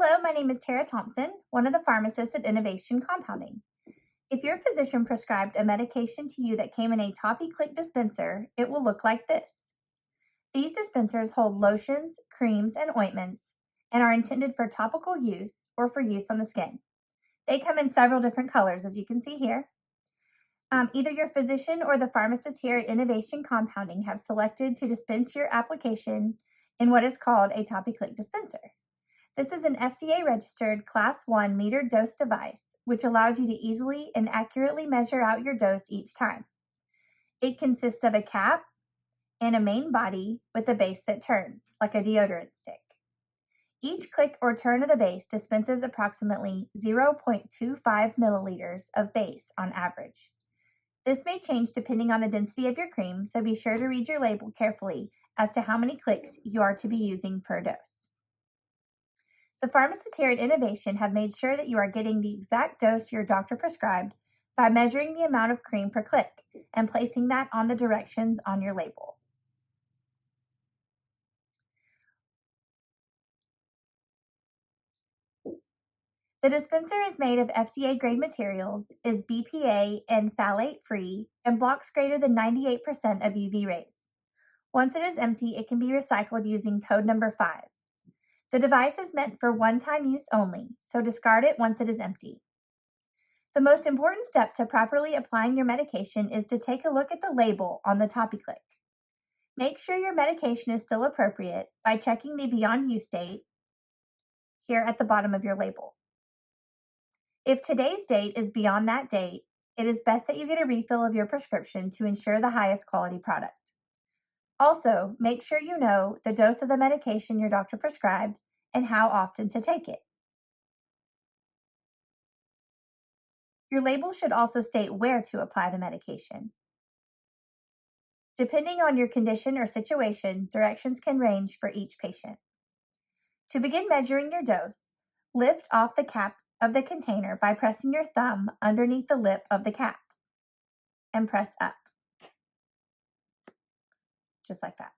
Hello, my name is Tara Thompson, one of the pharmacists at Innovation Compounding. If your physician prescribed a medication to you that came in a Topi-CLICK dispenser, it will look like this. These dispensers hold lotions, creams, and ointments and are intended for topical use or for use on the skin. They come in several different colors, as you can see here. Either your physician or the pharmacist here at Innovation Compounding have selected to dispense your application in what is called a Topi-CLICK dispenser. This is an FDA-registered Class 1 metered dose device, which allows you to easily and accurately measure out your dose each time. It consists of a cap and a main body with a base that turns, like a deodorant stick. Each click or turn of the base dispenses approximately 0.25 milliliters of base on average. This may change depending on the density of your cream, so be sure to read your label carefully as to how many clicks you are to be using per dose. The pharmacists here at Innovation have made sure that you are getting the exact dose your doctor prescribed by measuring the amount of cream per click and placing that on the directions on your label. The dispenser is made of FDA-grade materials, is BPA and phthalate-free, and blocks greater than 98% of UV rays. Once it is empty, it can be recycled using code number 5. The device is meant for one-time use only, so discard it once it is empty. The most important step to properly applying your medication is to take a look at the label on the Topi-CLICK. Make sure your medication is still appropriate by checking the Beyond Use date here at the bottom of your label. If today's date is beyond that date, it is best that you get a refill of your prescription to ensure the highest quality product. Also, make sure you know the dose of the medication your doctor prescribed and how often to take it. Your label should also state where to apply the medication. Depending on your condition or situation, directions can range for each patient. To begin measuring your dose, lift off the cap of the container by pressing your thumb underneath the lip of the cap and press up. Just like that.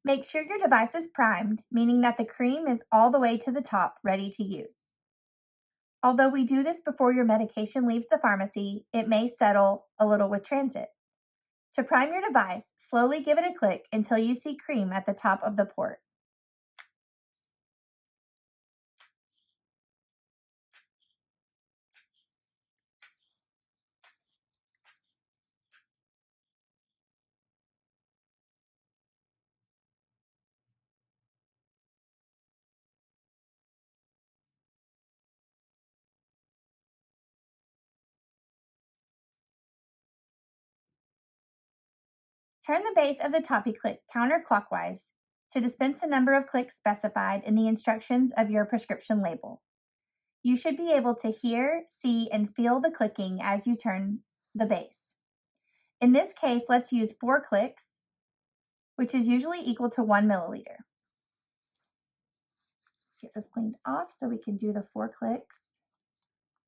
Make sure your device is primed, meaning that the cream is all the way to the top, ready to use. Although we do this before your medication leaves the pharmacy, it may settle a little with transit. To prime your device, slowly give it a click until you see cream at the top of the port. Turn the base of the Topi-CLICK counterclockwise to dispense the number of clicks specified in the instructions of your prescription label. You should be able to hear, see, and feel the clicking as you turn the base. In this case, let's use 4 clicks, which is usually equal to 1 milliliter. Get this cleaned off so we can do the 4 clicks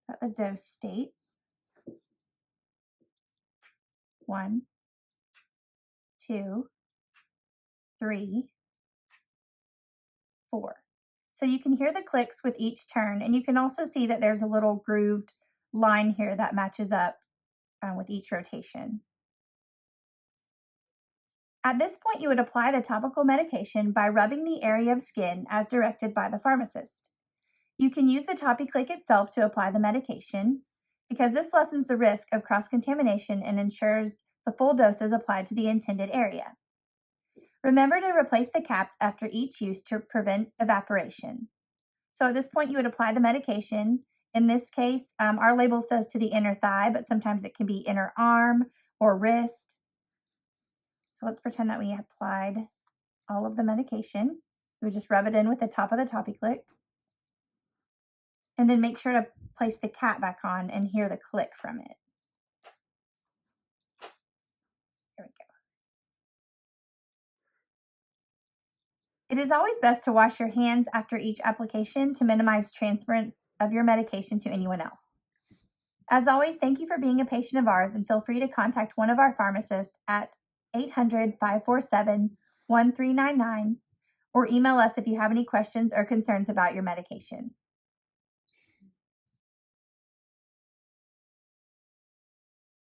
that the dose states. 1, 2, 3, 4. So you can hear the clicks with each turn, and you can also see that there's a little grooved line here that matches up with each rotation. At this point, you would apply the topical medication by rubbing the area of skin as directed by the pharmacist. You can use the Topi-CLICK itself to apply the medication because this lessens the risk of cross-contamination and ensures the full dose is applied to the intended area. Remember to replace the cap after each use to prevent evaporation. So at this point, you would apply the medication. In this case, our label says to the inner thigh, but sometimes it can be inner arm or wrist. So let's pretend that we applied all of the medication. We would just rub it in with the top of the Topi-CLICK. And then make sure to place the cap back on and hear the click from it. There we go. It is always best to wash your hands after each application to minimize transference of your medication to anyone else. As always, thank you for being a patient of ours, and feel free to contact one of our pharmacists at 800-547-1399 or email us if you have any questions or concerns about your medication.